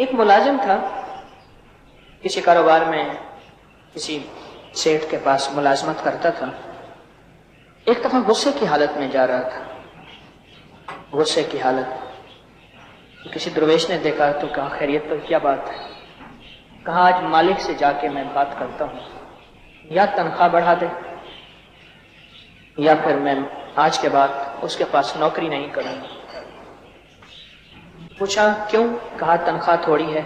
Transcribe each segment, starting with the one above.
ایک ملازم تھا، کسی کاروبار میں کسی سیٹ کے پاس ملازمت کرتا تھا۔ ایک دفعہ غصے کی حالت میں جا رہا تھا، غصے کی حالت۔ کسی درویش نے دیکھا تو کہا خیریت تو کیا بات ہے؟ کہا آج مالک سے جا کے میں بات کرتا ہوں، یا تنخواہ بڑھا دے یا پھر میں آج کے بعد اس کے پاس نوکری نہیں کروں گا۔ پوچھا کیوں؟ کہا تنخواہ تھوڑی ہے،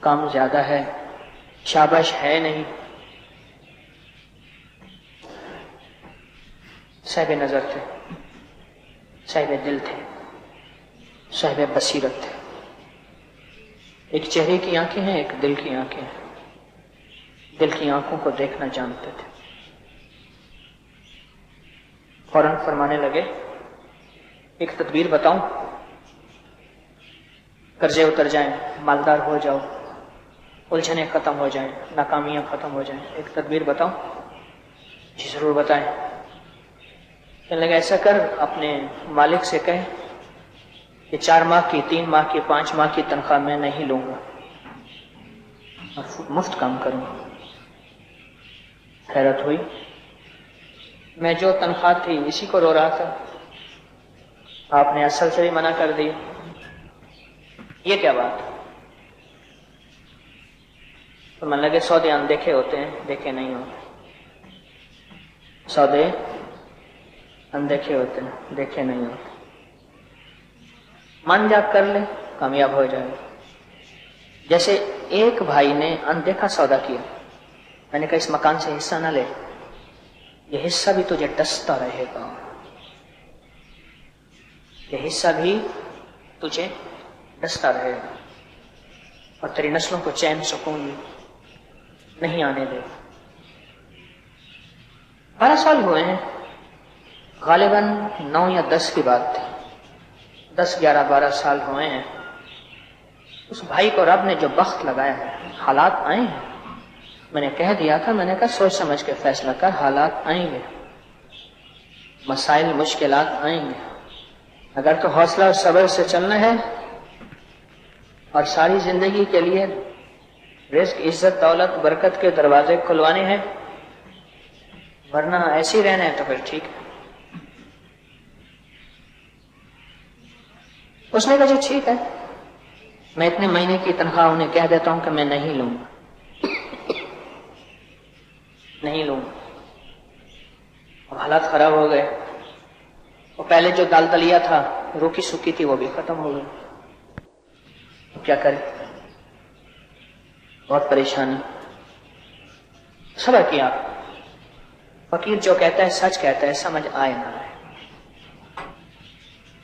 کام زیادہ ہے، شاباش ہے نہیں۔ صاحب نظر تھے، صاحب دل تھے، صاحب بصیرت تھے۔ ایک چہرے کی آنکھیں ہیں، ایک دل کی آنکھیں ہیں۔ دل کی آنکھوں کو دیکھنا جانتے تھے۔ فوراً فرمانے لگے ایک تدبیر بتاؤں، قرضے اتر جائیں، مالدار ہو جاؤ، الجھنیں ختم ہو جائیں، ناکامیاں ختم ہو جائیں، ایک تدبیر بتاؤں؟ جی ضرور بتائیں۔ کہنے لگا ایسا کر، اپنے مالک سے کہے کہ 4 ماہ کی، 3 ماہ کی، 5 ماہ کی تنخواہ میں نہیں لوں گا اور مفت کام کروں گا۔ حیرت ہوئی، میں جو تنخواہ تھی اسی کو رو رہا تھا، آپ نے اصل سے بھی منع کر دی، یہ کیا بات؟ تو من لگے سودے اندیکھے ہوتے ہیں، دیکھے نہیں ہوتے، سودے اندیکھے ہوتے ہیں، دیکھے نہیں ہوتے۔ من جا کر لے، کامیاب ہو جائے۔ جیسے ایک بھائی نے اندیکھا سودا کیا، میں نے کہا اس مکان سے حصہ نہ لے، یہ حصہ بھی تجھے ڈستا رہے گا، یہ حصہ بھی تجھے ڈستا رہے گا اور تیری نسلوں کو چین سکون نہیں آنے دے۔ 12 سال ہوئے ہیں، غالباً 9 یا 10 کی بات تھی، 10، 11، 12 سال ہوئے ہیں۔ اس بھائی کو رب نے جو بخت لگایا ہے، حالات آئے ہیں، میں نے کہہ دیا تھا، میں نے کہا سوچ سمجھ کے فیصلہ کر، حالات آئیں گے، مسائل مشکلات آئیں گے، اگر تو حوصلہ اور صبر سے چلنا ہے اور ساری زندگی کے لیے رزق، عزت، دولت، برکت کے دروازے کھلوانے ہیں، ورنہ ایسے ہی رہنا ہے تو پھر ٹھیک ہے۔ اس نے کہا جی ٹھیک ہے، میں اتنے مہینے کی تنخواہ انہیں کہہ دیتا ہوں کہ میں نہیں لوں گا، نہیں لوں گا۔ اب حالات خراب ہو گئے، وہ پہلے جو دال دلیا تھا، روکی سوکی تھی، وہ بھی ختم ہو گئی۔ کیا کرے؟ بہت پریشانی۔ صبر کیا، فقیر جو کہتا ہے سچ کہتا ہے، سمجھ آئے نہ آئے۔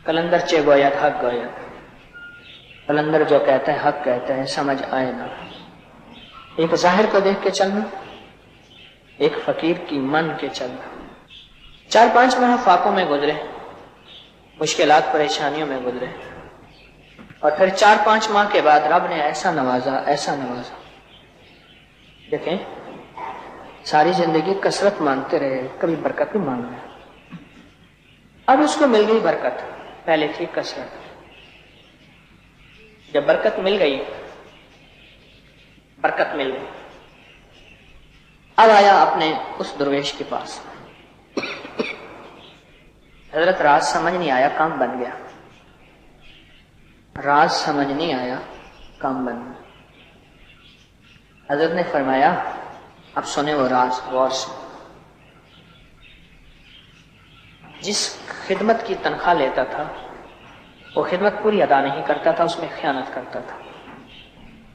کلندر چے گویا حق گویا، کلندر جو کہتا ہے حق کہتا ہے، سمجھ آئے نہ آئے۔ ایک ظاہر کو دیکھ کے چلنا، ایک فقیر کی من کے چلنا۔ 4-5 ماہ فاقوں میں گزرے، مشکلات پریشانیوں میں گزرے، اور پھر 4-5 ماہ کے بعد رب نے ایسا نوازا، ایسا نوازا۔ دیکھیں ساری زندگی کثرت مانگتے رہے، کبھی برکت بھی مانگ رہے، اب اس کو مل گئی برکت، پہلے تھی کثرت۔ جب برکت مل گئی، برکت مل گئی، اب آیا اپنے اس درویش کے پاس، حضرت راز سمجھ نہیں آیا، کام بن گیا، راز سمجھ نہیں آیا، کام بن گیا۔ حضرت نے فرمایا اب سنیں وہ راز غور سے۔ جس خدمت کی تنخواہ لیتا تھا وہ خدمت پوری ادا نہیں کرتا تھا، اس میں خیانت کرتا تھا۔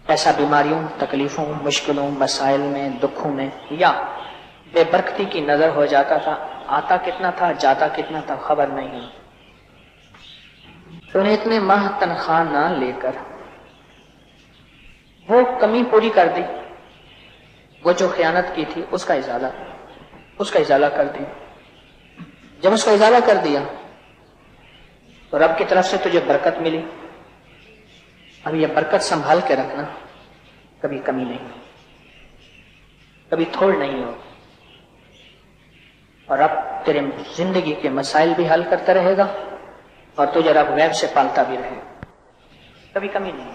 ایسا بیماریوں، تکلیفوں، مشکلوں، مسائل میں، دکھوں میں یا بے برکتی کی نظر ہو جاتا تھا، آتا کتنا تھا جاتا کتنا تھا خبر نہیں۔ تو نے اتنے ماہ تنخواہ نہ لے کر وہ کمی پوری کر دی، وہ جو خیانت کی تھی اس کا ازالہ کر دی۔ جب اس کو ازالہ کر دیا تو رب کی طرف سے تجھے برکت ملی۔ اب یہ برکت سنبھال کے رکھنا، کبھی کمی نہیں، کبھی تھوڑ نہیں ہو، اور اب تیرے زندگی کے مسائل بھی حل کرتا رہے گا اور تجھے رب غیب سے پالتا بھی رہے گا، کبھی کمی نہیں۔